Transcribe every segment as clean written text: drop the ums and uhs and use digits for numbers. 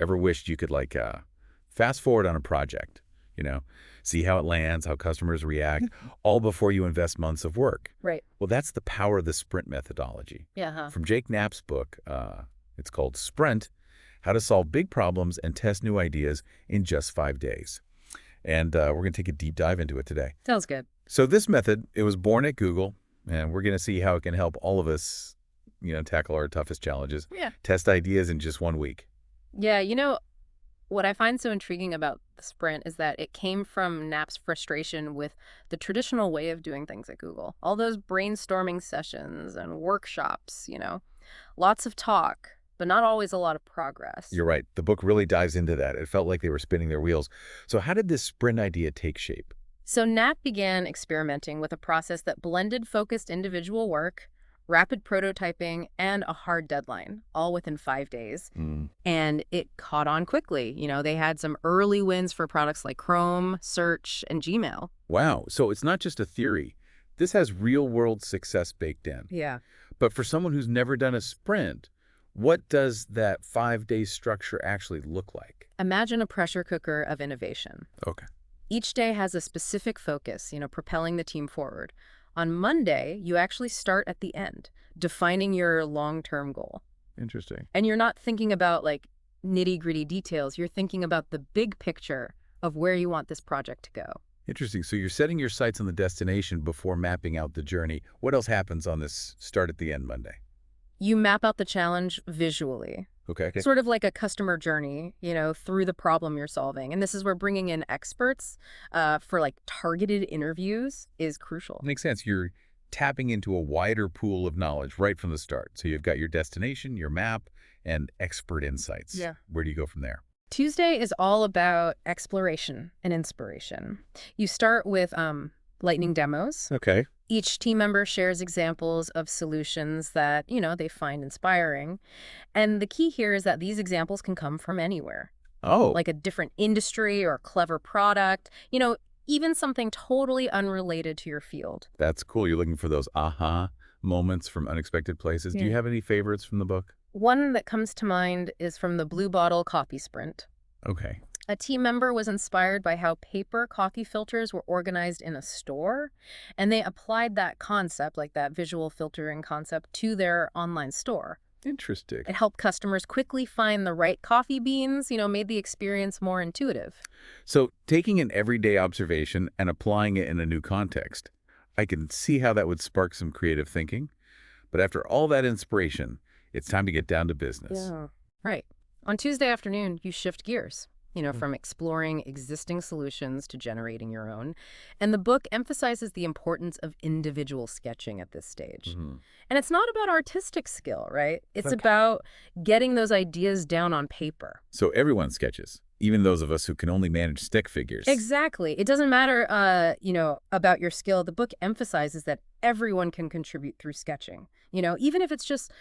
Ever wished you could fast forward on a project, you know, see how it lands, how customers react, all before you invest months of work? Right. Well, that's the power of the sprint methodology. Yeah. Huh. From Jake Knapp's book, it's called Sprint, How to Solve Big Problems and Test New Ideas in Just 5 Days. And we're going to take a deep dive into it today. Sounds good. So this method, it was born at Google, and we're going to see how it can help all of us, tackle our toughest challenges. Yeah. Test ideas in just 1 week. Yeah. What I find so intriguing about the sprint is that it came from Knapp's frustration with the traditional way of doing things at Google. All those brainstorming sessions and workshops, lots of talk, but not always a lot of progress. You're right. The book really dives into that. It felt like they were spinning their wheels. So how did this sprint idea take shape? So Knapp began experimenting with a process that blended focused individual work, rapid prototyping, and a hard deadline, all within 5 days. And it caught on quickly. They had some early wins for products like Chrome, Search, and Gmail. Wow. So it's not just a theory. This has real-world success baked in. Yeah. But for someone who's never done a sprint, what does that 5-day structure actually look like? Imagine a pressure cooker of innovation. Okay. Each day has a specific focus, propelling the team forward. On Monday, you actually start at the end, defining your long-term goal. Interesting. And you're not thinking about nitty-gritty details. You're thinking about the big picture of where you want this project to go. Interesting. So you're setting your sights on the destination before mapping out the journey. What else happens on this start at the end Monday? You map out the challenge visually. Okay. Sort of like a customer journey, through the problem you're solving. And this is where bringing in experts for targeted interviews is crucial. Makes sense. You're tapping into a wider pool of knowledge right from the start. So you've got your destination, your map, and expert insights. Yeah. Where do you go from there? Tuesday is all about exploration and inspiration. You start with lightning demos. Okay. Each team member shares examples of solutions that, they find inspiring. And the key here is that these examples can come from anywhere. Oh. Like a different industry or a clever product, even something totally unrelated to your field. That's cool. You're looking for those aha moments from unexpected places. Yeah. Do you have any favorites from the book? One that comes to mind is from the Blue Bottle Coffee Sprint. Okay. A team member was inspired by how paper coffee filters were organized in a store, and they applied that concept, that visual filtering concept, to their online store. Interesting. It helped customers quickly find the right coffee beans, made the experience more intuitive. So taking an everyday observation and applying it in a new context, I can see how that would spark some creative thinking. But after all that inspiration, it's time to get down to business. Yeah. Right. On Tuesday afternoon, you shift gears. From exploring existing solutions to generating your own. And the book emphasizes the importance of individual sketching at this stage. And it's not about artistic skill, right? It's about getting those ideas down on paper. So everyone sketches, even those of us who can only manage stick figures. Exactly. It doesn't matter, about your skill. The book emphasizes that everyone can contribute through sketching. Even if it's just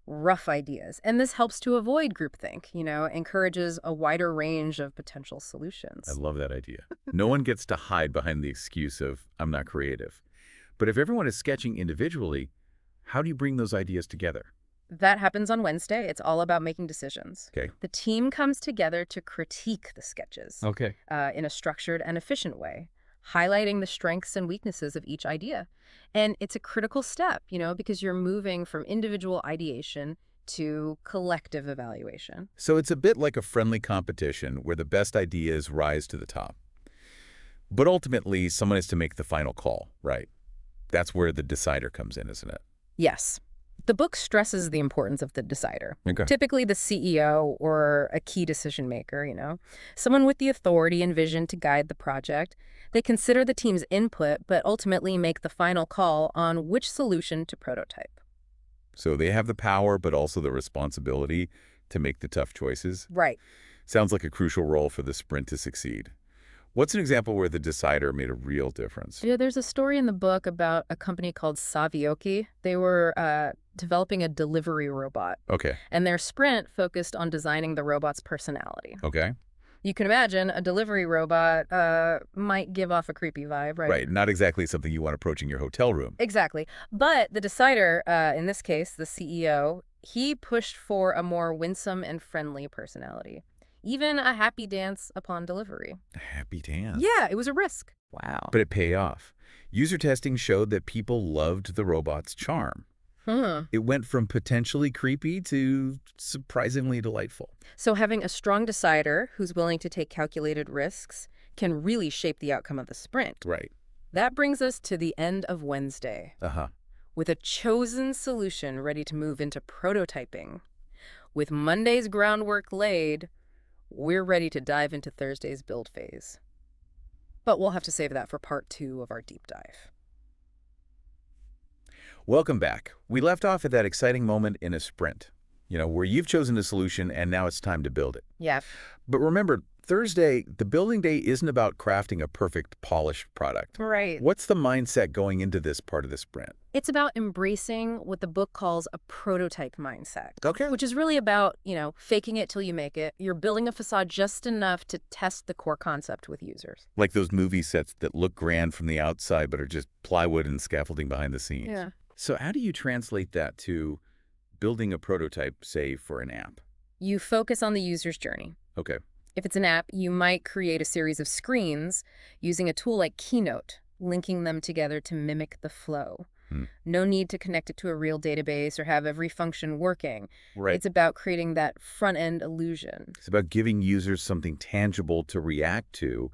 rough ideas. And this helps to avoid groupthink, encourages a wider range of potential solutions. I love that idea. No one gets to hide behind the excuse of, I'm not creative. But if everyone is sketching individually, how do you bring those ideas together? That happens on Wednesday. It's all about making decisions. Okay. The team comes together to critique the sketches Okay. In a structured and efficient way, highlighting the strengths and weaknesses of each idea. And it's a critical step, because you're moving from individual ideation to collective evaluation. So it's a bit like a friendly competition where the best ideas rise to the top. But ultimately, someone has to make the final call, right? That's where the decider comes in, isn't it? Yes. The book stresses the importance of the decider. Okay. Typically the CEO or a key decision maker, someone with the authority and vision to guide the project. They consider the team's input, but ultimately make the final call on which solution to prototype. So they have the power, but also the responsibility to make the tough choices. Right. Sounds like a crucial role for the sprint to succeed. What's an example where the decider made a real difference? Yeah, there's a story in the book about a company called Savioki. They were developing a delivery robot. Okay. And their sprint focused on designing the robot's personality. Okay. You can imagine a delivery robot might give off a creepy vibe, right? Right. Not exactly something you want approaching your hotel room. Exactly. But the decider, in this case, the CEO, He pushed for a more winsome and friendly personality. Even a happy dance upon delivery. A happy dance. Yeah, it was a risk. Wow. But it paid off. User testing showed that people loved the robot's charm. It went from potentially creepy to surprisingly delightful. So having a strong decider who's willing to take calculated risks can really shape the outcome of the sprint. Right. That brings us to the end of Wednesday, Uh-huh. with a chosen solution ready to move into prototyping. With Monday's groundwork laid, we're ready to dive into Thursday's build phase. But we'll have to save that for part 2 of our deep dive. Welcome back. We left off at that exciting moment in a sprint, where you've chosen a solution and now it's time to build it. Yeah. But remember, Thursday, the building day isn't about crafting a perfect, polished product. Right. What's the mindset going into this part of the sprint? It's about embracing what the book calls a prototype mindset. Okay. Which is really about, faking it till you make it. You're building a facade just enough to test the core concept with users. Like those movie sets that look grand from the outside but are just plywood and scaffolding behind the scenes. Yeah. So how do you translate that to building a prototype, say, for an app? You focus on the user's journey. Okay. If it's an app, you might create a series of screens using a tool like Keynote, linking them together to mimic the flow. No need to connect it to a real database or have every function working. Right. It's about creating that front-end illusion. It's about giving users something tangible to react to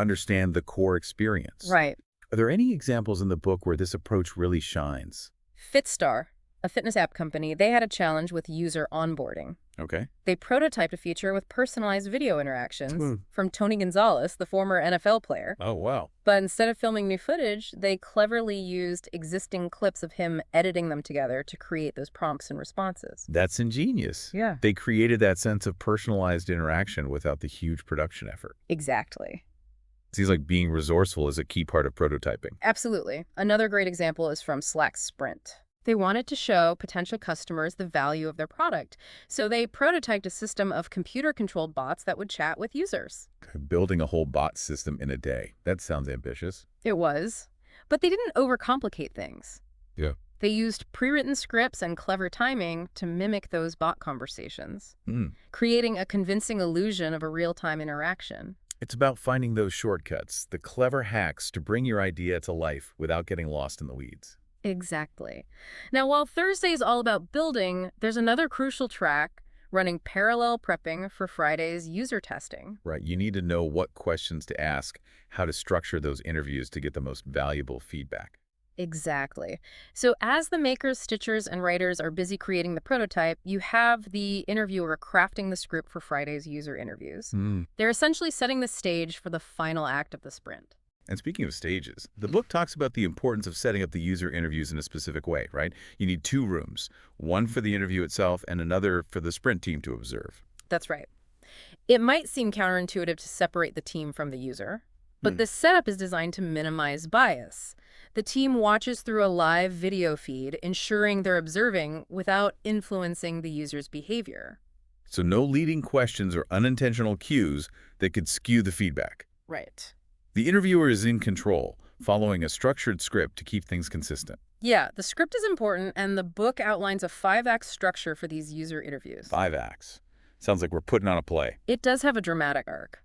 understand the core experience. Right. Are there any examples in the book where this approach really shines? Fitstar, a fitness app company, they had a challenge with user onboarding. Okay. They prototyped a feature with personalized video interactions from Tony Gonzalez, the former NFL player. Oh, wow. But instead of filming new footage, they cleverly used existing clips of him editing them together to create those prompts and responses. That's ingenious. Yeah. They created that sense of personalized interaction without the huge production effort. Exactly. Seems like being resourceful is a key part of prototyping. Absolutely. Another great example is from Slack's Sprint. They wanted to show potential customers the value of their product, so they prototyped a system of computer-controlled bots that would chat with users. Building a whole bot system in a day. That sounds ambitious. It was. But they didn't overcomplicate things. Yeah. They used pre-written scripts and clever timing to mimic those bot conversations, creating a convincing illusion of a real-time interaction. It's about finding those shortcuts, the clever hacks to bring your idea to life without getting lost in the weeds. Exactly. Now, while Thursday is all about building, there's another crucial track running parallel prepping for Friday's user testing. Right. You need to know what questions to ask, how to structure those interviews to get the most valuable feedback. Exactly. So as the makers, stitchers, and writers are busy creating the prototype, you have the interviewer crafting the script for Friday's user interviews. They're essentially setting the stage for the final act of the sprint. And speaking of stages, the book talks about the importance of setting up the user interviews in a specific way, right? You need 2 rooms, one for the interview itself and another for the sprint team to observe. That's right. It might seem counterintuitive to separate the team from the user, but this setup is designed to minimize bias. The team watches through a live video feed, ensuring they're observing without influencing the user's behavior. So no leading questions or unintentional cues that could skew the feedback. Right. The interviewer is in control, following a structured script to keep things consistent. Yeah, the script is important, and the book outlines a 5-act structure for these user interviews. 5 acts. Sounds like we're putting on a play. It does have a dramatic arc.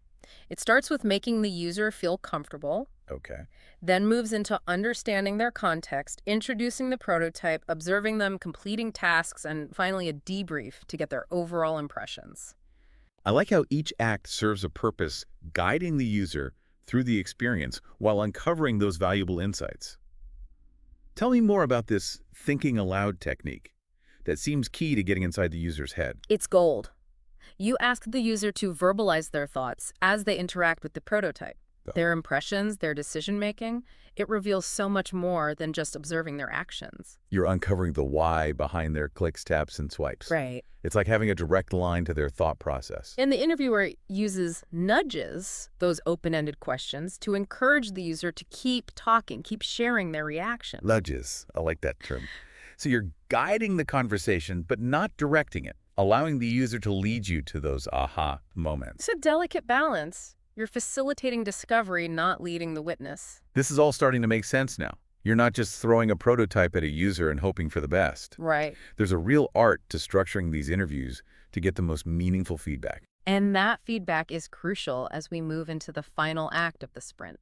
It starts with making the user feel comfortable, Okay. then moves into understanding their context, introducing the prototype, observing them, completing tasks, and finally a debrief to get their overall impressions. I like how each act serves a purpose, guiding the user through the experience while uncovering those valuable insights. Tell me more about this thinking aloud technique that seems key to getting inside the user's head. It's gold. You ask the user to verbalize their thoughts as they interact with the prototype. Their impressions, their decision-making, it reveals so much more than just observing their actions. You're uncovering the why behind their clicks, taps, and swipes. Right. It's like having a direct line to their thought process. And the interviewer uses nudges, those open-ended questions, to encourage the user to keep talking, keep sharing their reaction. Nudges. I like that term. So you're guiding the conversation, but not directing it, allowing the user to lead you to those aha moments. It's a delicate balance. You're facilitating discovery, not leading the witness. This is all starting to make sense now. You're not just throwing a prototype at a user and hoping for the best. Right. There's a real art to structuring these interviews to get the most meaningful feedback. And that feedback is crucial as we move into the final act of the sprint.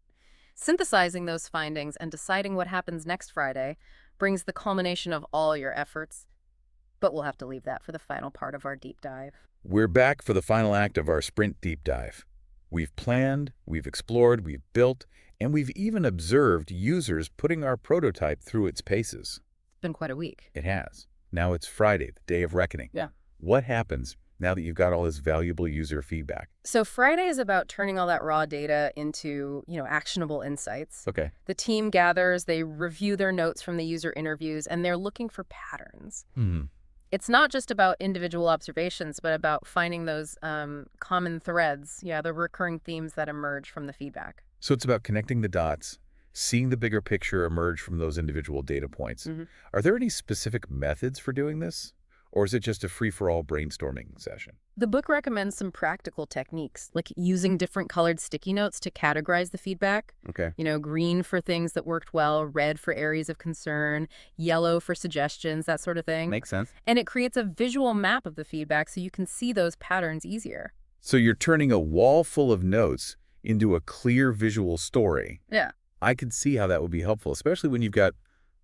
Synthesizing those findings and deciding what happens next Friday brings the culmination of all your efforts, but we'll have to leave that for the final part of our deep dive. We're back for the final act of our sprint deep dive. We've planned, we've explored, we've built, and we've even observed users putting our prototype through its paces. It's been quite a week. It has. Now it's Friday, the day of reckoning. Yeah. What happens now that you've got all this valuable user feedback? So Friday is about turning all that raw data into, actionable insights. Okay. The team gathers, they review their notes from the user interviews, and they're looking for patterns. It's not just about individual observations, but about finding those common threads, the recurring themes that emerge from the feedback. So it's about connecting the dots, seeing the bigger picture emerge from those individual data points. Are there any specific methods for doing this? Or is it just a free-for-all brainstorming session? The book recommends some practical techniques, like using different colored sticky notes to categorize the feedback. Okay. Green for things that worked well, red for areas of concern, yellow for suggestions, that sort of thing. Makes sense. And it creates a visual map of the feedback so you can see those patterns easier. So you're turning a wall full of notes into a clear visual story. Yeah. I could see how that would be helpful, especially when you've got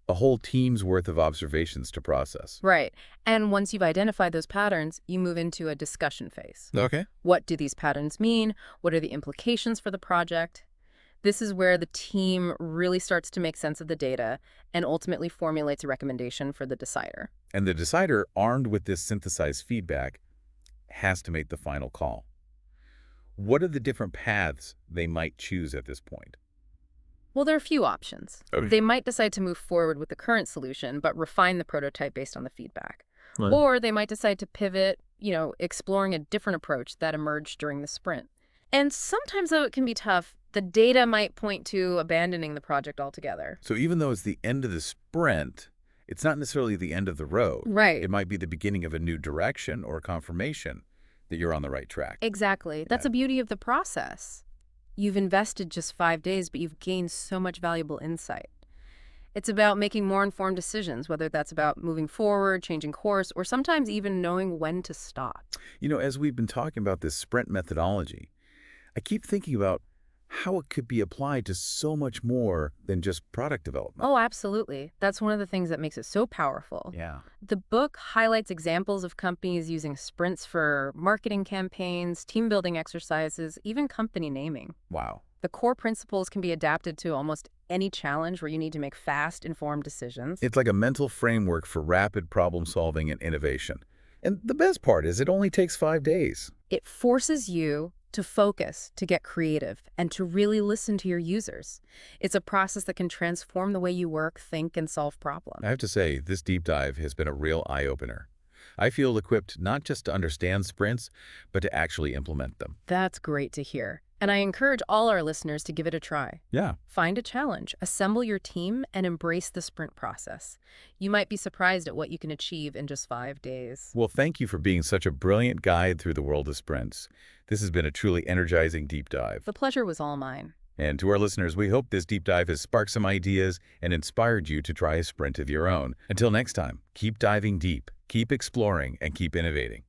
a whole team's worth of observations to process. Right. And once you've identified those patterns, you move into a discussion phase. Okay. What do these patterns mean? What are the implications for the project? This is where the team really starts to make sense of the data and ultimately formulates a recommendation for the decider. And the decider, armed with this synthesized feedback, has to make the final call. What are the different paths they might choose at this point? Well, there are a few options. Okay. They might decide to move forward with the current solution, but refine the prototype based on the feedback. Right. Or they might decide to pivot, exploring a different approach that emerged during the sprint. And sometimes, though it can be tough, the data might point to abandoning the project altogether. So even though it's the end of the sprint, it's not necessarily the end of the road. Right. It might be the beginning of a new direction or confirmation that you're on the right track. Exactly. That's the beauty of the process. You've invested just 5 days, but you've gained so much valuable insight. It's about making more informed decisions, whether that's about moving forward, changing course, or sometimes even knowing when to stop. As we've been talking about this sprint methodology, I keep thinking about how it could be applied to so much more than just product development. Oh, absolutely. That's one of the things that makes it so powerful. Yeah. The book highlights examples of companies using sprints for marketing campaigns, team building exercises, even company naming. Wow. The core principles can be adapted to almost any challenge where you need to make fast, informed decisions. It's like a mental framework for rapid problem solving and innovation. And the best part is it only takes 5 days. It forces you to focus, to get creative, and to really listen to your users. It's a process that can transform the way you work, think, and solve problems. I have to say, this deep dive has been a real eye-opener. I feel equipped not just to understand sprints, but to actually implement them. That's great to hear. And I encourage all our listeners to give it a try. Yeah. Find a challenge, assemble your team, and embrace the sprint process. You might be surprised at what you can achieve in just 5 days. Well, thank you for being such a brilliant guide through the world of sprints. This has been a truly energizing deep dive. The pleasure was all mine. And to our listeners, we hope this deep dive has sparked some ideas and inspired you to try a sprint of your own. Until next time, keep diving deep, keep exploring, and keep innovating.